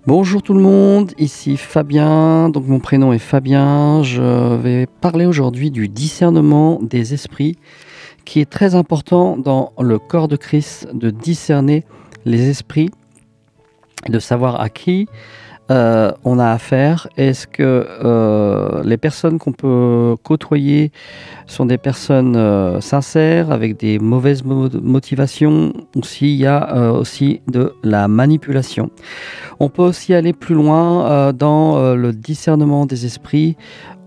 Bonjour tout le monde, ici Fabien, donc mon prénom est Fabien. Je vais parler aujourd'hui du discernement des esprits, qui est très important dans le corps de Christ, de discerner les esprits, de savoir à qui on a affaire. Est-ce que les personnes qu'on peut côtoyer sont des personnes sincères, avec des mauvaises motivations, ou s'il y a aussi de la manipulation. On peut aussi aller plus loin dans le discernement des esprits.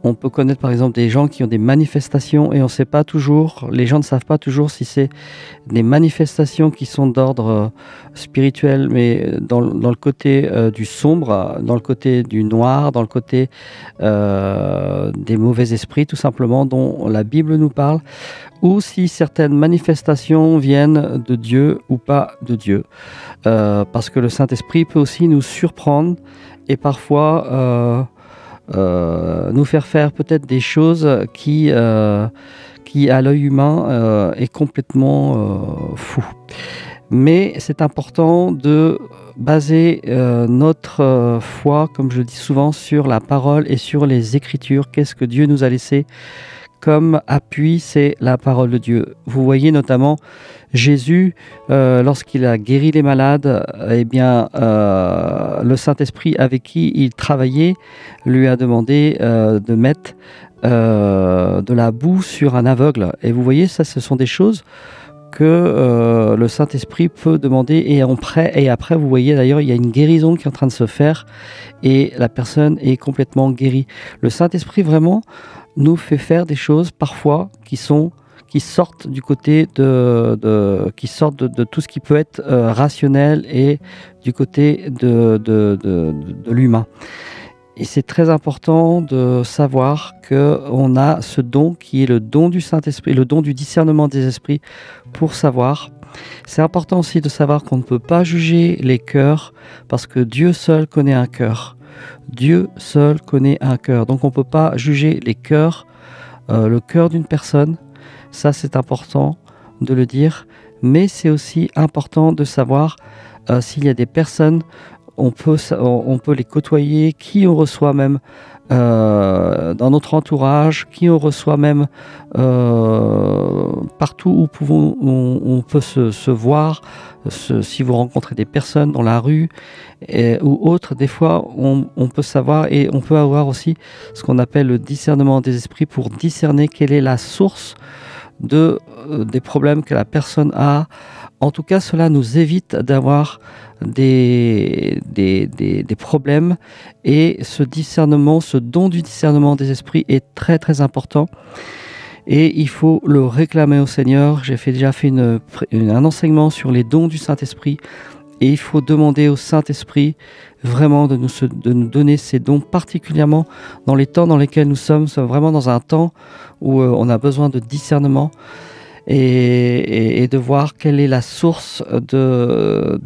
On peut connaître par exemple des gens qui ont des manifestations et on sait pas toujours, les gens ne savent pas toujours si c'est des manifestations qui sont d'ordre spirituel, mais dans le côté du sombre, dans le côté du noir, dans le côté des mauvais esprits tout simplement, dont la Bible nous parle, ou si certaines manifestations viennent de Dieu ou pas de Dieu. Parce que le Saint-Esprit peut aussi nous surprendre et parfois nous faire peut-être des choses qui à l'œil humain est complètement fou. Mais c'est important de baser notre foi, comme je le dis souvent, sur la parole et sur les Écritures. Qu'est-ce que Dieu nous a laissé comme appui? C'est la parole de Dieu. Vous voyez notamment Jésus, lorsqu'il a guéri les malades, le Saint-Esprit avec qui il travaillait lui a demandé de mettre de la boue sur un aveugle. Et vous voyez, ça, ce sont des choses que le Saint-Esprit peut demander, et après, vous voyez d'ailleurs, il y a une guérison qui est en train de se faire et la personne est complètement guérie. Le Saint-Esprit vraiment nous fait faire des choses parfois qui sortent du côté qui sortent de tout ce qui peut être rationnel et du côté de l'humain. Et c'est très important de savoir qu'on a ce don qui est le don du Saint-Esprit, le don du discernement des esprits pour savoir. C'est important aussi de savoir qu'on ne peut pas juger les cœurs parce que Dieu seul connaît un cœur. Dieu seul connaît un cœur. Donc on ne peut pas juger les cœurs, le cœur d'une personne. Ça, c'est important de le dire. Mais c'est aussi important de savoir s'il y a des personnes, on peut les côtoyer, qui on reçoit même dans notre entourage, qui on reçoit même partout où on peut se voir. Si vous rencontrez des personnes dans la rue ou autres, des fois on peut savoir, et on peut avoir aussi ce qu'on appelle le discernement des esprits pour discerner quelle est la source des problèmes que la personne a. En tout cas, cela nous évite d'avoir des problèmes, et ce discernement, ce don du discernement des esprits est très très important et il faut le réclamer au Seigneur. J'ai déjà fait un enseignement sur les dons du Saint-Esprit, et il faut demander au Saint-Esprit vraiment de nous donner ces dons, particulièrement dans les temps dans lesquels nous sommes. Nous sommes vraiment dans un temps où on a besoin de discernement et de voir quelle est la source de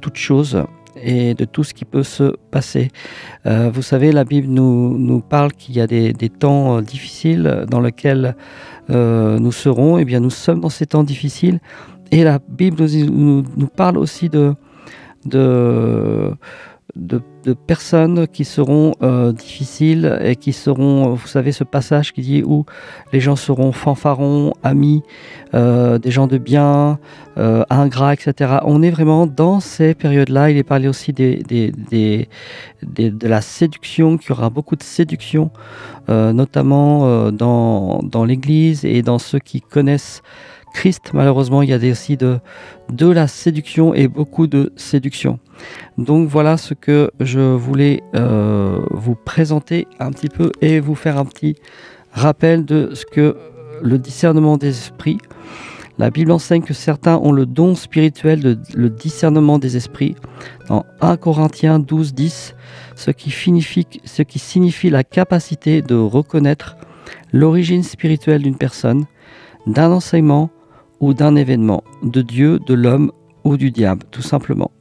toute chose et de tout ce qui peut se passer. Vous savez, la Bible nous parle qu'il y a des temps difficiles dans lesquels nous serons. Eh bien, nous sommes dans ces temps difficiles, et la Bible nous parle aussi de personnes qui seront difficiles et qui seront, vous savez, ce passage qui dit où les gens seront fanfarons, amis, des gens de bien, ingrats, etc. On est vraiment dans ces périodes-là. Il est parlé aussi de la séduction, qu'il y aura beaucoup de séduction, notamment dans l'Église et dans ceux qui connaissent Christ. Malheureusement, il y a aussi de la séduction, et beaucoup de séduction. Donc voilà ce que je voulais vous présenter un petit peu et vous faire un petit rappel de ce que le discernement des esprits. La Bible enseigne que certains ont le don spirituel le discernement des esprits. Dans 1 Corinthiens 12, 10, ce qui signifie la capacité de reconnaître l'origine spirituelle d'une personne, d'un enseignement ou d'un événement, de Dieu, de l'homme ou du diable, tout simplement.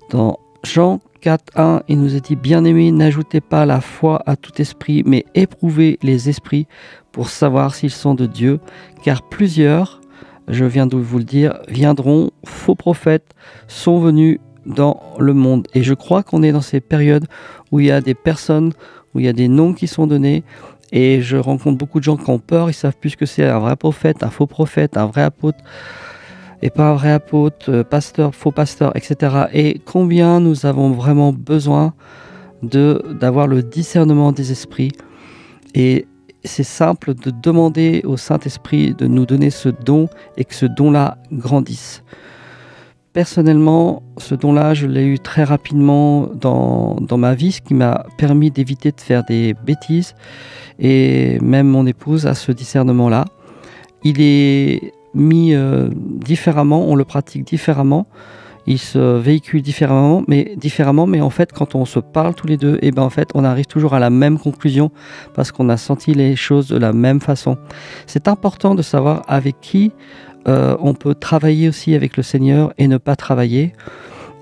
Dans Jean 4, 1, il nous est dit « Bien-aimés, n'ajoutez pas la foi à tout esprit, mais éprouvez les esprits pour savoir s'ils sont de Dieu, car plusieurs, je viens de vous le dire, viendront, faux prophètes, sont venus dans le monde. Et je crois qu'on est dans ces périodes où il y a des personnes, où il y a des noms qui sont donnés. Et je rencontre beaucoup de gens qui ont peur, ils savent plus ce que c'est un vrai prophète, un faux prophète, un vrai apôtre et pas un vrai apôtre, pasteur, faux pasteur, etc. Et combien nous avons vraiment besoin d'avoir le discernement des esprits. Et c'est simple de demander au Saint-Esprit de nous donner ce don et que ce don-là grandisse. Personnellement, ce don-là, je l'ai eu très rapidement dans ma vie, ce qui m'a permis d'éviter de faire des bêtises. Et même mon épouse a ce discernement-là. Il est mis différemment, on le pratique différemment. Il se véhicule différemment, mais en fait, quand on se parle tous les deux, et ben en fait, on arrive toujours à la même conclusion parce qu'on a senti les choses de la même façon. C'est important de savoir avec qui on peut travailler aussi avec le Seigneur et ne pas travailler.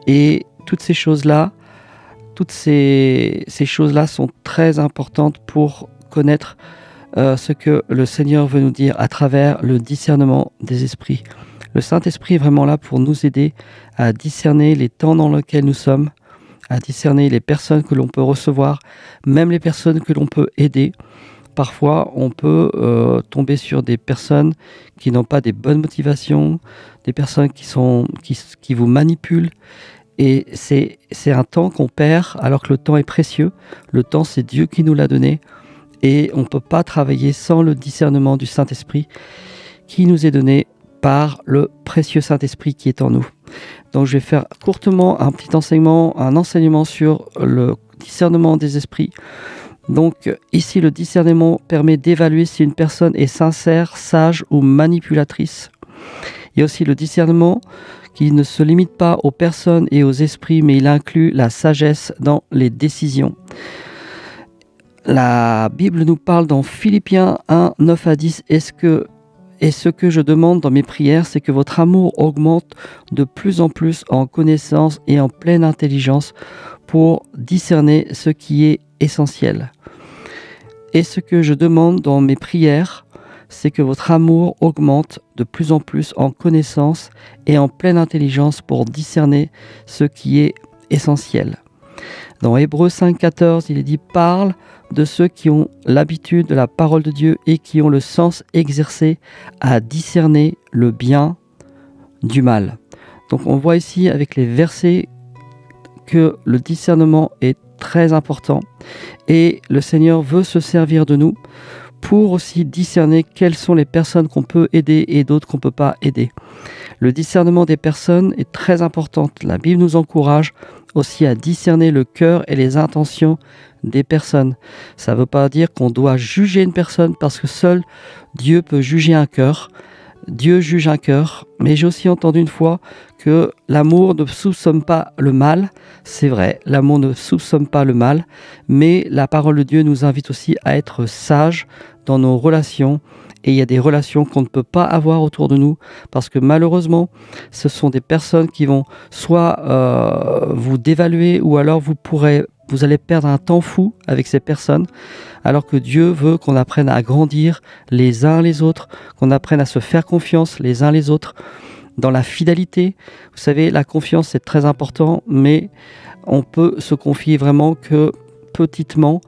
Et toutes ces choses-là, toutes ces choses-là sont très importantes pour connaître ce que le Seigneur veut nous dire à travers le discernement des esprits. Le Saint-Esprit est vraiment là pour nous aider à discerner les temps dans lesquels nous sommes, à discerner les personnes que l'on peut recevoir, même les personnes que l'on peut aider. Parfois, on peut tomber sur des personnes qui n'ont pas des bonnes motivations, des personnes qui vous manipulent. Et c'est un temps qu'on perd alors que le temps est précieux. Le temps, c'est Dieu qui nous l'a donné. Et on ne peut pas travailler sans le discernement du Saint-Esprit qui nous est donné par le précieux Saint-Esprit qui est en nous. Donc je vais faire courtement un petit enseignement, un enseignement sur le discernement des esprits. Donc ici, le discernement permet d'évaluer si une personne est sincère, sage ou manipulatrice. Il y a aussi le discernement qui ne se limite pas aux personnes et aux esprits, mais il inclut la sagesse dans les décisions. La Bible nous parle dans Philippiens 1, 9 à 10, et ce que je demande dans mes prières, c'est que votre amour augmente de plus en plus en connaissance et en pleine intelligence pour discerner ce qui est essentiel. Et ce que je demande dans mes prières, c'est que votre amour augmente de plus en plus en connaissance et en pleine intelligence pour discerner ce qui est essentiel. Dans Hébreux 5, 14, il est dit « Parle de ceux qui ont l'habitude de la parole de Dieu et qui ont le sens exercé à discerner le bien du mal. » Donc on voit ici avec les versets que le discernement est très important et le Seigneur veut se servir de nous pour aussi discerner quelles sont les personnes qu'on peut aider et d'autres qu'on ne peut pas aider. Le discernement des personnes est très important. La Bible nous encourage aussi à discerner le cœur et les intentions des personnes. Ça ne veut pas dire qu'on doit juger une personne parce que seul Dieu peut juger un cœur. Dieu juge un cœur, mais j'ai aussi entendu une fois que l'amour ne soupçonne pas le mal. C'est vrai, l'amour ne soupçonne pas le mal, mais la parole de Dieu nous invite aussi à être sages dans nos relations. Et il y a des relations qu'on ne peut pas avoir autour de nous parce que malheureusement, ce sont des personnes qui vont soit vous dévaluer ou alors vous allez perdre un temps fou avec ces personnes, alors que Dieu veut qu'on apprenne à grandir les uns les autres, qu'on apprenne à se faire confiance les uns les autres, dans la fidélité. Vous savez, la confiance, c'est très important, mais on peut se confier vraiment que petitement,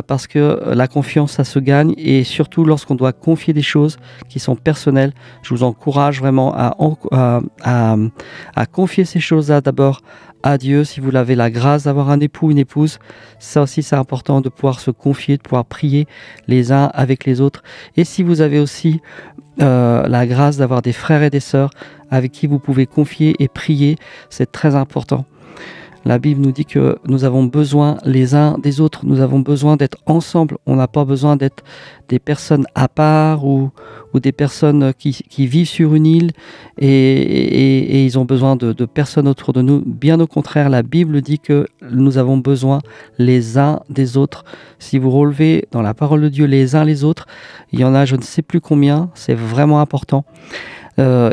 parce que la confiance, ça se gagne, et surtout lorsqu'on doit confier des choses qui sont personnelles. Je vous encourage vraiment à confier ces choses-là d'abord à Dieu. Si vous avez la grâce d'avoir un époux, une épouse, ça aussi c'est important de pouvoir se confier, de pouvoir prier les uns avec les autres. Et si vous avez aussi la grâce d'avoir des frères et des sœurs avec qui vous pouvez confier et prier, c'est très important. La Bible nous dit que nous avons besoin les uns des autres, nous avons besoin d'être ensemble. On n'a pas besoin d'être des personnes à part ou des personnes qui vivent sur une île et ils ont besoin de personnes autour de nous. Bien au contraire, la Bible dit que nous avons besoin les uns des autres. Si vous relevez dans la parole de Dieu les uns les autres, il y en a je ne sais plus combien, c'est vraiment important.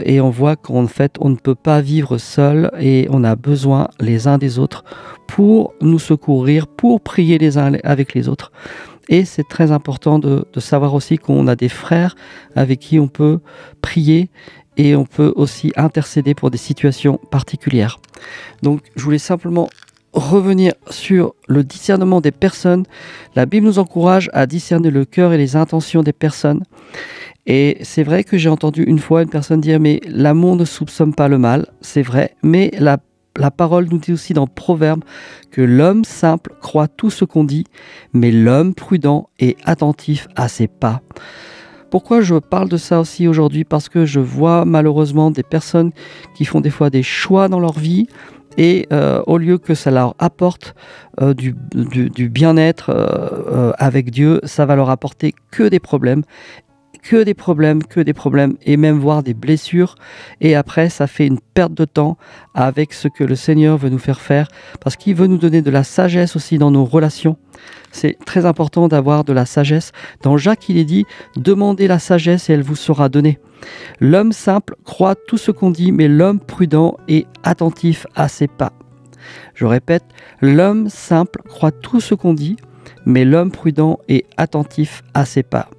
Et on voit qu'en fait, on ne peut pas vivre seul et on a besoin les uns des autres pour nous secourir, pour prier les uns avec les autres. Et c'est très important de savoir aussi qu'on a des frères avec qui on peut prier et on peut aussi intercéder pour des situations particulières. Donc je voulais simplement revenir sur le discernement des personnes. La Bible nous encourage à discerner le cœur et les intentions des personnes. Et c'est vrai que j'ai entendu une fois une personne dire « mais l'amour ne soupçonne pas le mal ». C'est vrai, mais la parole nous dit aussi dans Proverbe que l'homme simple croit tout ce qu'on dit, mais l'homme prudent est attentif à ses pas. Pourquoi je parle de ça aussi aujourd'hui? Parce que je vois malheureusement des personnes qui font des fois des choix dans leur vie et au lieu que ça leur apporte du bien-être avec Dieu, ça va leur apporter que des problèmes, et même voire des blessures. Et après, ça fait une perte de temps avec ce que le Seigneur veut nous faire faire, parce qu'il veut nous donner de la sagesse aussi dans nos relations. C'est très important d'avoir de la sagesse. Dans Jacques, il est dit « Demandez la sagesse et elle vous sera donnée ». L'homme simple croit tout ce qu'on dit, mais l'homme prudent est attentif à ses pas. Je répète, l'homme simple croit tout ce qu'on dit, mais l'homme prudent est attentif à ses pas.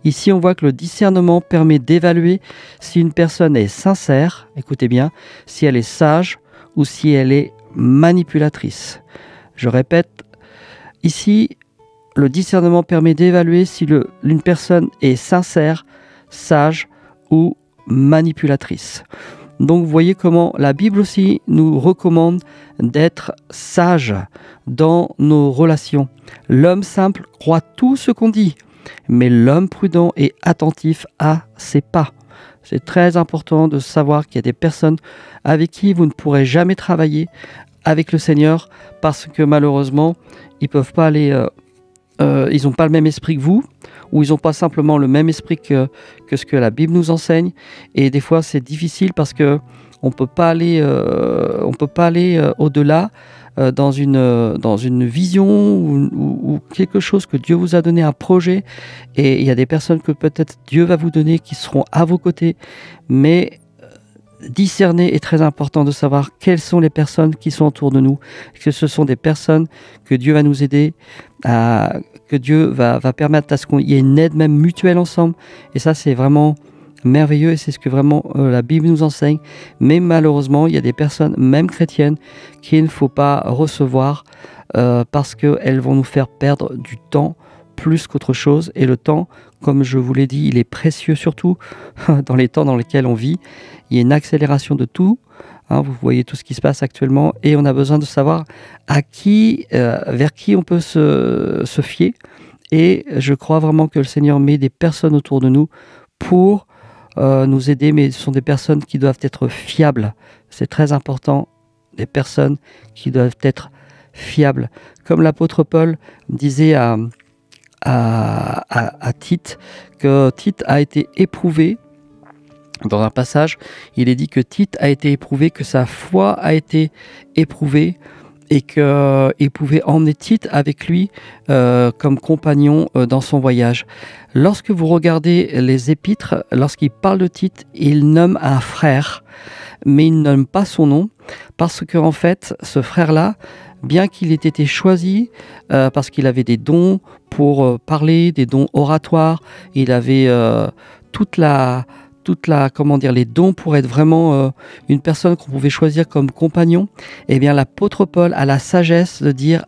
Ici, on voit que le discernement permet d'évaluer si une personne est sincère, écoutez bien, si elle est sage ou si elle est manipulatrice. Je répète, ici, le discernement permet d'évaluer si une personne est sincère, sage ou manipulatrice. Donc vous voyez comment la Bible aussi nous recommande d'être sage dans nos relations. L'homme simple croit tout ce qu'on dit, mais l'homme prudent est attentif à ses pas. C'est très important de savoir qu'il y a des personnes avec qui vous ne pourrez jamais travailler avec le Seigneur parce que malheureusement, ils peuvent pas aller, ils n'ont pas le même esprit que vous, ou ils n'ont pas simplement le même esprit que ce que la Bible nous enseigne. Et des fois, c'est difficile parce que on peut pas aller au-delà dans une vision ou quelque chose que Dieu vous a donné, un projet. Et il y a des personnes que peut-être Dieu va vous donner qui seront à vos côtés. Mais discerner est très important, de savoir quelles sont les personnes qui sont autour de nous, que ce sont des personnes que Dieu va nous aider, que Dieu va permettre à ce qu'il y ait une aide même mutuelle ensemble. Et ça, c'est vraiment merveilleux et c'est ce que vraiment la Bible nous enseigne. Mais malheureusement, il y a des personnes, même chrétiennes, qu'il ne faut pas recevoir parce qu'elles vont nous faire perdre du temps plus qu'autre chose. Et le temps, comme je vous l'ai dit, il est précieux, surtout dans les temps dans lesquels on vit. Il y a une accélération de tout. Vous voyez tout ce qui se passe actuellement et on a besoin de savoir vers qui on peut se fier. Et je crois vraiment que le Seigneur met des personnes autour de nous pour nous aider, mais ce sont des personnes qui doivent être fiables. C'est très important, des personnes qui doivent être fiables. Comme l'apôtre Paul disait à Tite, que Tite a été éprouvé. Dans un passage, il est dit que Tite a été éprouvé, que sa foi a été éprouvée et qu'il pouvait emmener Tite avec lui comme compagnon dans son voyage. Lorsque vous regardez les épîtres, lorsqu'il parle de Tite, il nomme un frère, mais il ne nomme pas son nom, parce qu'en fait, ce frère-là, bien qu'il ait été choisi, parce qu'il avait des dons pour parler, des dons oratoires, il avait les dons pour être vraiment une personne qu'on pouvait choisir comme compagnon, eh bien l'apôtre Paul a la sagesse de dire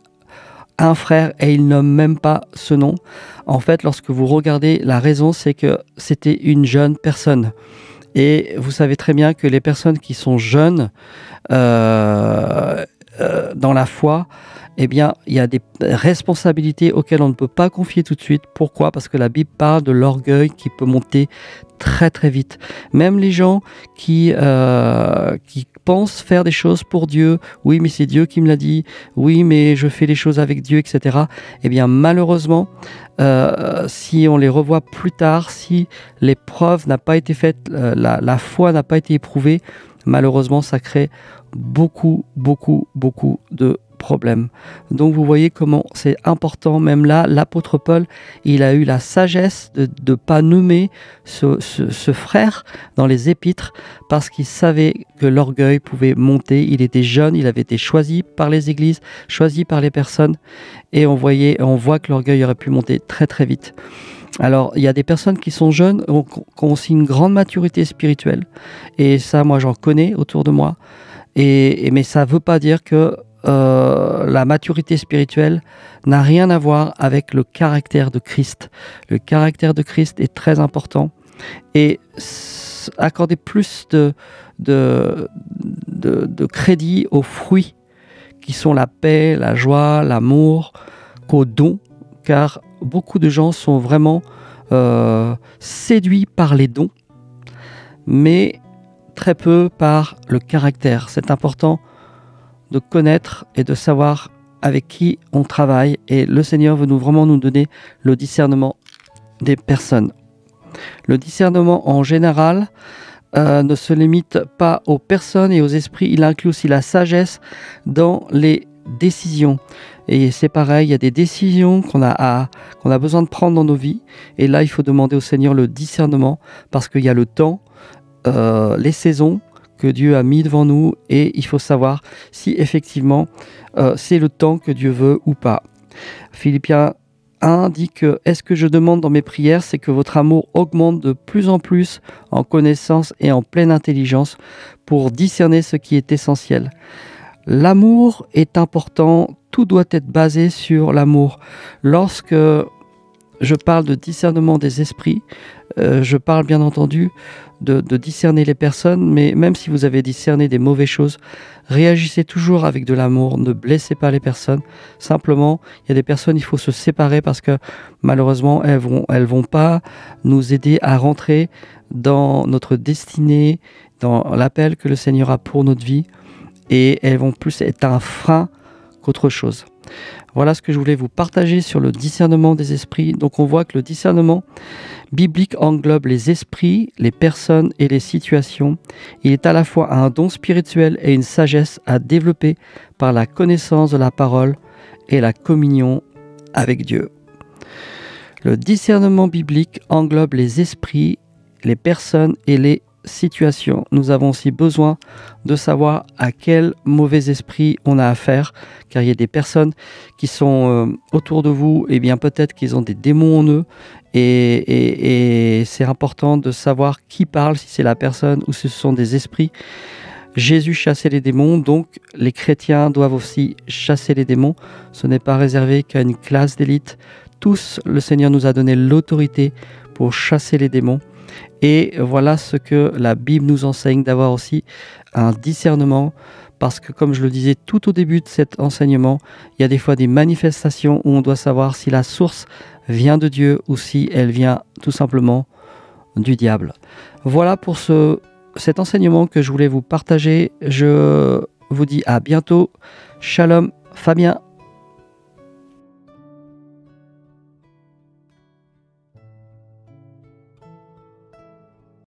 un frère et il nomme même pas ce nom. En fait, lorsque vous regardez, la raison, c'est que c'était une jeune personne. Et vous savez très bien que les personnes qui sont jeunes dans la foi, eh bien, il y a des responsabilités auxquelles on ne peut pas confier tout de suite. Pourquoi? Parce que la Bible parle de l'orgueil qui peut monter très très vite. Même les gens qui pensent faire des choses pour Dieu, oui mais c'est Dieu qui me l'a dit, oui mais je fais les choses avec Dieu, etc. Eh bien malheureusement, si on les revoit plus tard, si l'épreuve n'a pas été faite, la foi n'a pas été éprouvée, malheureusement ça crée beaucoup de problème. Donc vous voyez comment c'est important, même là, l'apôtre Paul, il a eu la sagesse de ne pas nommer ce frère dans les épîtres parce qu'il savait que l'orgueil pouvait monter. Il était jeune, il avait été choisi par les églises, choisi par les personnes, et on voit que l'orgueil aurait pu monter très très vite. Alors, il y a des personnes qui sont jeunes, qui ont aussi une grande maturité spirituelle, et ça, moi, j'en connais autour de moi, mais ça ne veut pas dire que la maturité spirituelle n'a rien à voir avec le caractère de Christ. Le caractère de Christ est très important, et accorder plus de crédit aux fruits qui sont la paix, la joie, l'amour, qu'aux dons, car beaucoup de gens sont vraiment séduits par les dons, mais très peu par le caractère. C'est important de connaître et de savoir avec qui on travaille, et le Seigneur veut vraiment nous donner le discernement des personnes. Le discernement en général ne se limite pas aux personnes et aux esprits, il inclut aussi la sagesse dans les décisions. Et c'est pareil, il y a des décisions qu'on a besoin de prendre dans nos vies, et là il faut demander au Seigneur le discernement, parce qu'il y a le temps, les saisons que Dieu a mis devant nous, et il faut savoir si effectivement c'est le temps que Dieu veut ou pas. Philippiens 1 dit que « Est-ce que je demande dans mes prières, c'est que votre amour augmente de plus en plus en connaissance et en pleine intelligence pour discerner ce qui est essentiel. » L'amour est important, tout doit être basé sur l'amour. Lorsque je parle de discernement des esprits, je parle bien entendu de discerner les personnes, mais même si vous avez discerné des mauvaises choses, réagissez toujours avec de l'amour, ne blessez pas les personnes. Simplement, il y a des personnes, il faut se séparer parce que malheureusement, elles vont pas nous aider à rentrer dans notre destinée, dans l'appel que le Seigneur a pour notre vie, et elles vont plus être un frein qu'autre chose. Voilà ce que je voulais vous partager sur le discernement des esprits. Donc on voit que le discernement biblique englobe les esprits, les personnes et les situations. Il est à la fois un don spirituel et une sagesse à développer par la connaissance de la parole et la communion avec Dieu. Le discernement biblique englobe les esprits, les personnes et les situations. Nous avons aussi besoin de savoir à quel mauvais esprit on a affaire, car il y a des personnes qui sont autour de vous, et bien peut-être qu'ils ont des démons en eux, et c'est important de savoir qui parle, si c'est la personne ou si ce sont des esprits. Jésus chassait les démons, donc les chrétiens doivent aussi chasser les démons. Ce n'est pas réservé qu'à une classe d'élite. Tous, le Seigneur nous a donné l'autorité pour chasser les démons. Et voilà ce que la Bible nous enseigne, d'avoir aussi un discernement, parce que comme je le disais tout au début de cet enseignement, il y a des fois des manifestations où on doit savoir si la source vient de Dieu ou si elle vient tout simplement du diable. Voilà pour cet enseignement que je voulais vous partager. Je vous dis à bientôt. Shalom, Fabien.